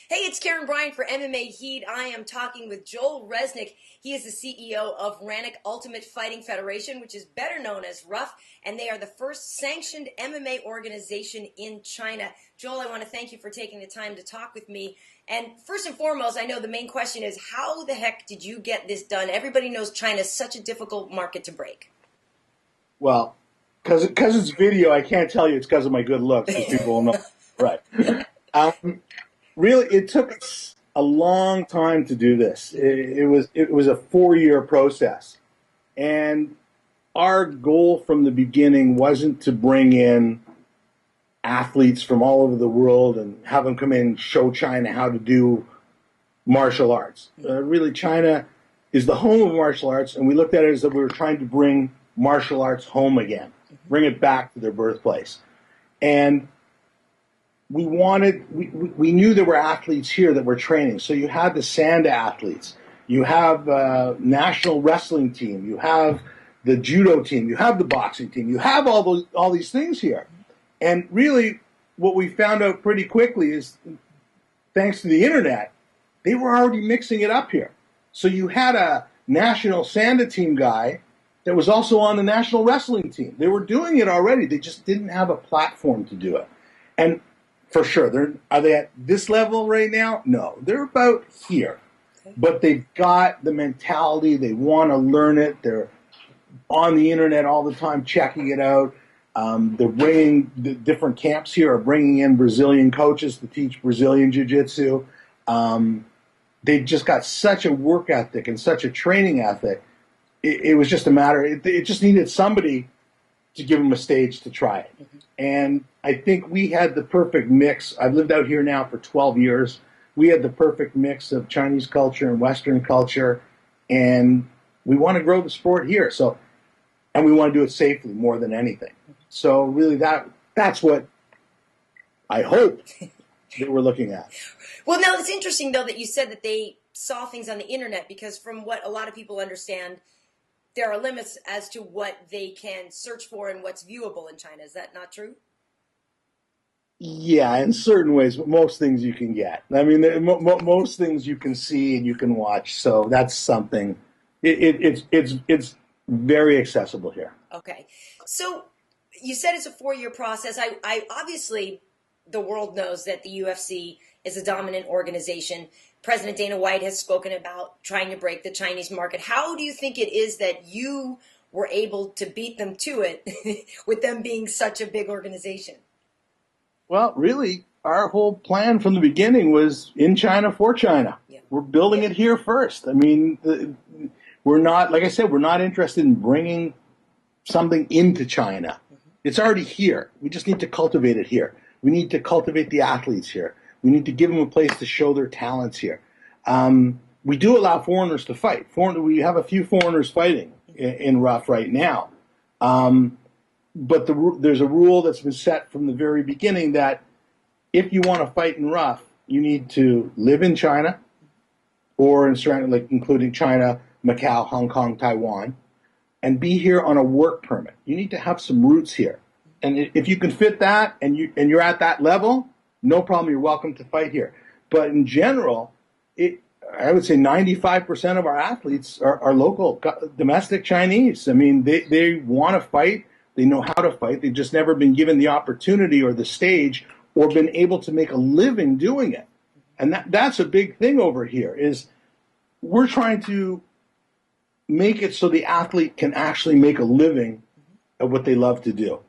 Hey, it's Karyn Bryant for MMA Heat. I am talking with Joel Resnick. He is the CEO of Ranik Ultimate Fighting Federation, which is better known as RUFF, and they are the first sanctioned MMA organization in China. Joel, I want to thank you for taking the time to talk with me. And first and foremost, I know the main question is, how the heck did you get this done? Everybody knows China is such a difficult market to break. Well, because it's video, I can't tell you it's because of my good looks, because people will know. Right. Really, it took us a long time to do this. It was a 4-year process, and our goal from the beginning wasn't to bring in athletes from all over the world and have them come in and show China how to do martial arts. Really, China is the home of martial arts, and we looked at it as that we were trying to bring martial arts home again, bring it back to their birthplace. And we knew there were athletes here that were training. So you had the Sanda athletes, you have national wrestling team, you have the judo team, you have the boxing team, you have all these things here. And really, what we found out pretty quickly is, thanks to the internet, they were already mixing it up here. So you had a national Sanda team guy that was also on the national wrestling team. They were doing it already. They just didn't have a platform to do it. And for sure, are they at this level right now? No, they're about here. But they've got the mentality. They want to learn it. They're on the internet all the time checking it out. They're bringing the different camps here are bringing in Brazilian coaches to teach Brazilian jiu-jitsu. They've just got such a work ethic and such a training ethic. It was just a matter. It just needed somebody to give them a stage to try it. And I think we had the perfect mix. I've lived out here now for 12 years. We had the perfect mix of Chinese culture and Western culture, and we want to grow the sport here. So, and we want to do it safely more than anything. So really that's what I hope that we're looking at. Well, now it's interesting, though, that you said that they saw things on the internet, because from what a lot of people understand, there are limits as to what they can search for and what's viewable in China. Is that not true? Yeah, in certain ways, but most things you can get. I mean, most things you can see and you can watch. So that's something. It's very accessible here. Okay, so you said it's a 4-year process. I obviously, the world knows that the UFC is a dominant organization. President Dana White has spoken about trying to break the Chinese market. How do you think it is that you were able to beat them to it with them being such a big organization? Well, really, our whole plan from the beginning was in China for China. Yeah. We're building it here first. I mean, we're not, like I said, we're not interested in bringing something into China. It's already here. We just need to cultivate it here. We need to cultivate the athletes here. We need to give them a place to show their talents here. We do allow foreigners to fight. We have a few foreigners fighting in RUFF right now. But there's a rule that's been set from the very beginning that if you want to fight in RUFF, you need to live in China, or in surrounding, like including China, Macau, Hong Kong, Taiwan, and be here on a work permit. You need to have some roots here. And if you can fit that and you're at that level, no problem, you're welcome to fight here. But in general, I would say 95% of our athletes are local, domestic Chinese. I mean, they want to fight. They know how to fight. They've just never been given the opportunity or the stage or been able to make a living doing it. And that's a big thing over here is we're trying to make it so the athlete can actually make a living at what they love to do.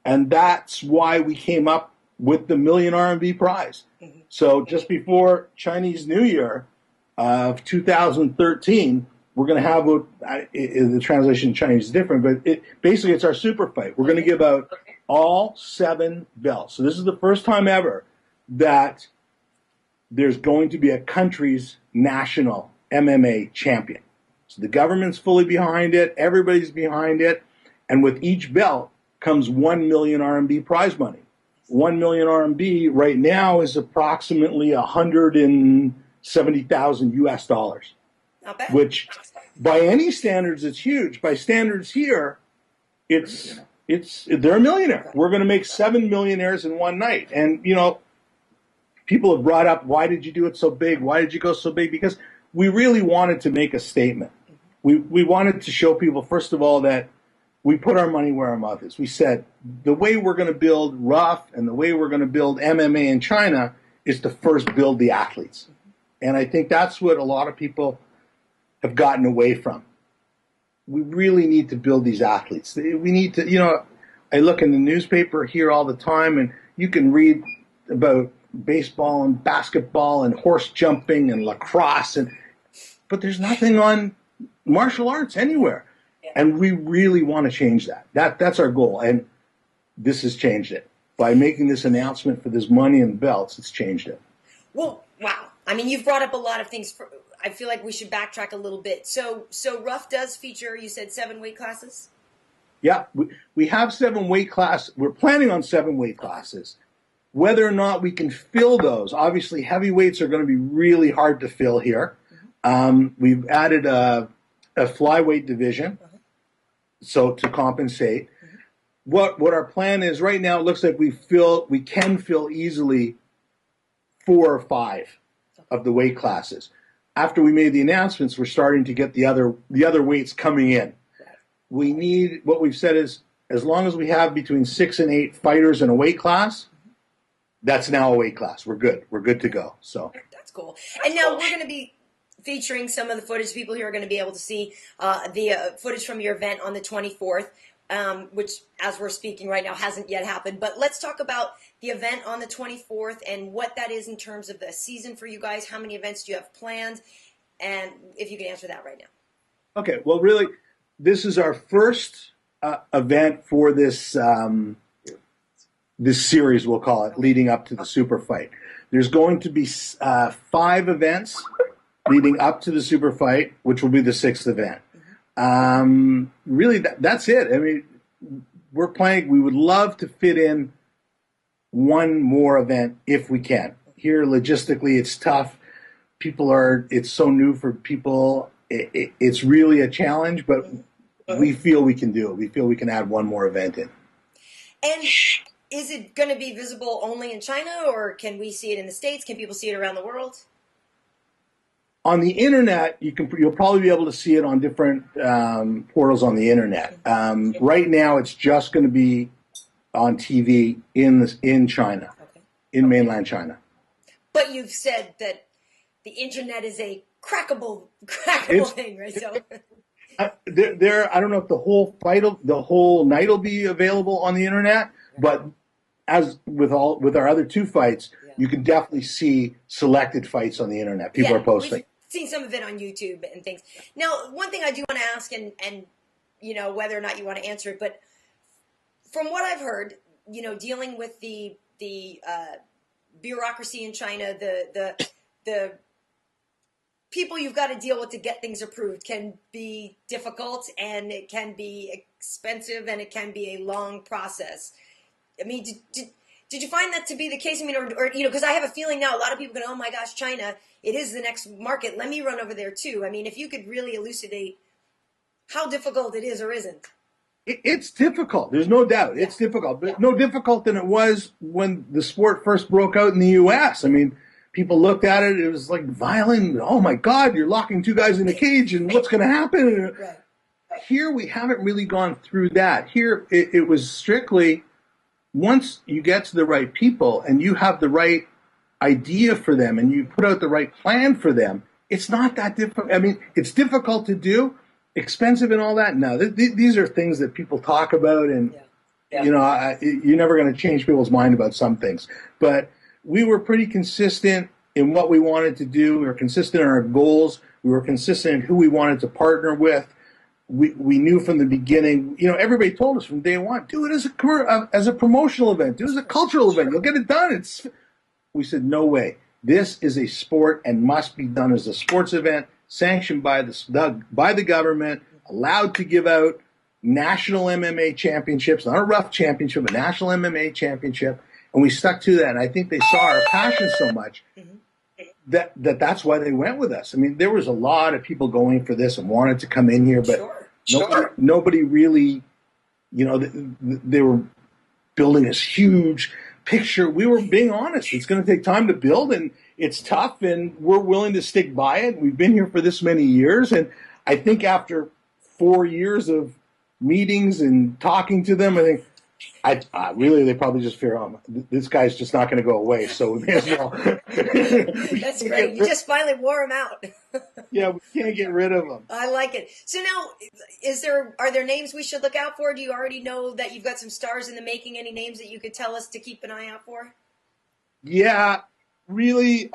And that's why we came up with the $1 million RMB prize. So just before Chinese New Year of 2013, we're going to have the translation in Chinese is different, but basically it's our super fight. We're going to give out all 7 belts. So this is the first time ever that there's going to be a country's national MMA champion. So the government's fully behind it. Everybody's behind it. And with each belt comes 1 million RMB prize money. 1 million RMB right now is approximately 170,000 US dollars. Not bad. Which, by any standards, it's huge. By standards here, they're a millionaire. We're going to make 7 millionaires in one night. And, you know, people have brought up, why did you do it so big? Why did you go so big? Because we really wanted to make a statement. We wanted to show people, first of all, that we put our money where our mouth is. We said the way we're going to build RUFF and the way we're going to build MMA in China is to first build the athletes. And I think that's what a lot of people have gotten away from. We really need to build these athletes. We need to, you know, I look in the newspaper here all the time, and you can read about baseball and basketball and horse jumping and lacrosse, but there's nothing on martial arts anywhere. And we really want to change that. That's our goal. And this has changed it. By making this announcement for this money and belts, it's changed it. Well, wow. I mean, you've brought up a lot of things. I feel like we should backtrack a little bit. So RUFF does feature, you said, 7 weight classes? Yeah, we have 7 weight classes. We're planning on 7 weight classes. Whether or not we can fill those, obviously heavyweights are going to be really hard to fill here. We've added a flyweight division. So to compensate, what our plan is right now, it looks like we can fill easily 4 or 5 of the weight classes. After we made the announcements, we're starting to get the other weights coming in. We need, what we've said is, as long as we have between 6 and 8 fighters in a weight class, that's now a weight class. We're good. We're good to go. So that's cool. And now we're going to be featuring some of the footage. People here are going to be able to see the footage from your event on the 24th, which, as we're speaking right now, hasn't yet happened. But let's talk about the event on the 24th and what that is in terms of the season for you guys. How many events do you have planned? And if you can answer that right now. Okay. Well, really, this is our first event for this this series, we'll call it, leading up to the super fight. There's going to be 5 events leading up to the super fight, which will be the 6th event. Really, that's it. I mean, we're planning. We would love to fit in one more event if we can. Here, logistically, it's tough. It's so new for people. It's really a challenge, but we feel we can do it. We feel we can add one more event in. And is it going to be visible only in China, or can we see it in the States? Can people see it around the world? On the internet, you'll probably be able to see it on different portals on the internet. Right now, it's just going to be on TV in China, in mainland China. But you've said that the internet is a crackable thing, right? So I don't know if the whole night will be available on the internet, but as with our other 2 fights, you can definitely see selected fights on the internet. People are posting. We've seen some of it on YouTube and things. Now, one thing I do want to ask, and you know, whether or not you want to answer it, but from what I've heard, you know, dealing with the bureaucracy in China, the people you've got to deal with to get things approved can be difficult, and it can be expensive, and it can be a long process. I mean, did you find that to be the case? I mean, or you know, because I have a feeling now a lot of people go, oh my gosh, China, it is the next market. Let me run over there too. I mean, if you could really elucidate how difficult it is or isn't. It's difficult. There's no doubt. It's difficult, but no difficult than it was when the sport first broke out in the U.S. I mean, people looked at it. It was like violent. Oh my God, you're locking 2 guys in a cage, and what's going to happen? Right. Here, we haven't really gone through that. Here, it was strictly, once you get to the right people and you have the right idea for them and you put out the right plan for them, it's not that difficult. I mean, it's difficult to do, expensive and all that. No, these are things that people talk about, and you know, you're never going to change people's mind about some things. But we were pretty consistent in what we wanted to do. We were consistent in our goals. We were consistent in who we wanted to partner with. We knew from the beginning, you know, everybody told us from day one, do it as a promotional event, do it as a cultural event, you'll get it done. We said, no way. This is a sport and must be done as a sports event, sanctioned by the government, allowed to give out national MMA championships, not a RUFF championship, a national MMA championship. And we stuck to that. And I think they saw our passion so much that's why they went with us. I mean, there was a lot of people going for this and wanted to come in here, but nobody really, you know, they were building this huge picture. We were being honest. It's going to take time to build, and it's tough, and we're willing to stick by it. We've been here for this many years, and I think after 4 years of meetings and talking to them, I think really they probably just fear, oh, this guy's just not going to go away, so we may as well. That's great. You just finally wore him out. Yeah, we can't get rid of him. I like it. So now, are there names we should look out for? Do you already know that you've got some stars in the making? Any names that you could tell us to keep an eye out for? Yeah, really.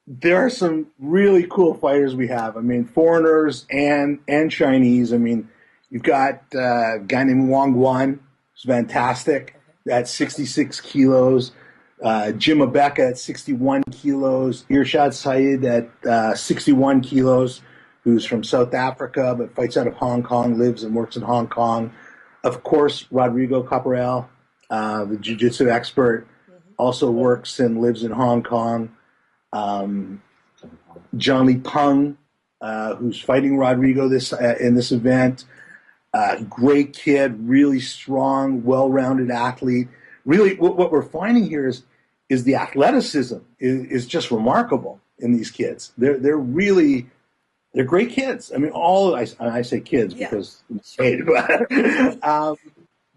There are some really cool fighters we have. I mean, foreigners and Chinese. I mean, you've got a guy named Wang Guan, who's fantastic, at 66 kilos. Jim Abeka at 61 kilos. Irshad Saeed at 61 kilos, who's from South Africa but fights out of Hong Kong, lives and works in Hong Kong. Of course, Rodrigo Caporal, the jiu-jitsu expert, also works and lives in Hong Kong. Zhang LiPeng, who's fighting Rodrigo in this event. Great kid, really strong, well-rounded athlete. Really, what we're finding here is the athleticism is just remarkable in these kids. They're great kids. I mean, I say kids because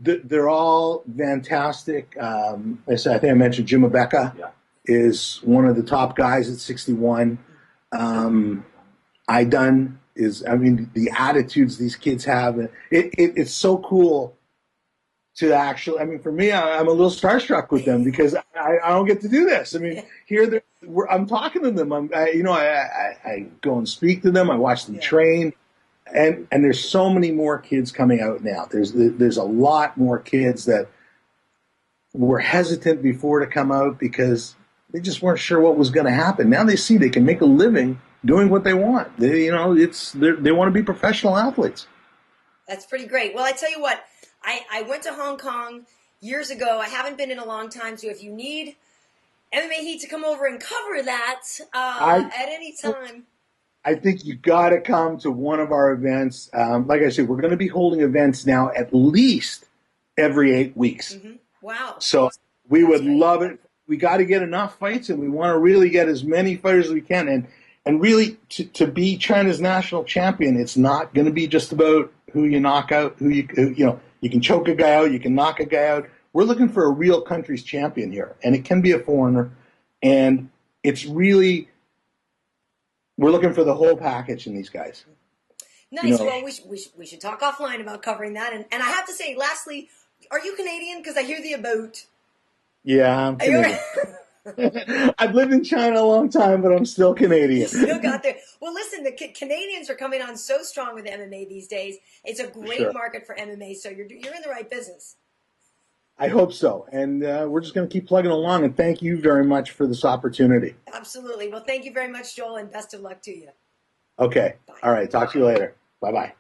they're all fantastic. I think I mentioned Jim Abeka is one of the top guys at 61. Idun is, I mean, the attitudes these kids have. It's so cool to actually, I mean, for me, I'm a little starstruck with them because I don't get to do this. I mean, here I'm talking to them. I go and speak to them. I watch them train, and there's so many more kids coming out now. There's a lot more kids that were hesitant before to come out because they just weren't sure what was going to happen. Now they see they can make a living doing what they want. They want to be professional athletes. That's pretty great. Well, I tell you what. I went to Hong Kong years ago. I haven't been in a long time, so if you need MMA Heat to come over and cover that at any time. I think you got to come to one of our events. Like I said, we're going to be holding events now at least every 8 weeks. Mm-hmm. Wow. So we would love it. We got to get enough fights, and we want to really get as many fighters as we can. And really, to be China's national champion, it's not going to be just about who you knock out, you can choke a guy out, you can knock a guy out. We're looking for a real country's champion here, and it can be a foreigner. And it's really, we're looking for the whole package in these guys. Nice. Well, we should talk offline about covering that. And I have to say, lastly, are you Canadian? Because I hear the about. Yeah, I'm Canadian. I've lived in China a long time, but I'm still Canadian. You still got there. Well, listen, the Canadians are coming on so strong with MMA these days. It's a great market for MMA, so you're in the right business. I hope so. And we're just going to keep plugging along, and thank you very much for this opportunity. Absolutely. Well, thank you very much, Joel, and best of luck to you. Okay. Bye. All right. Talk to you later. Bye-bye.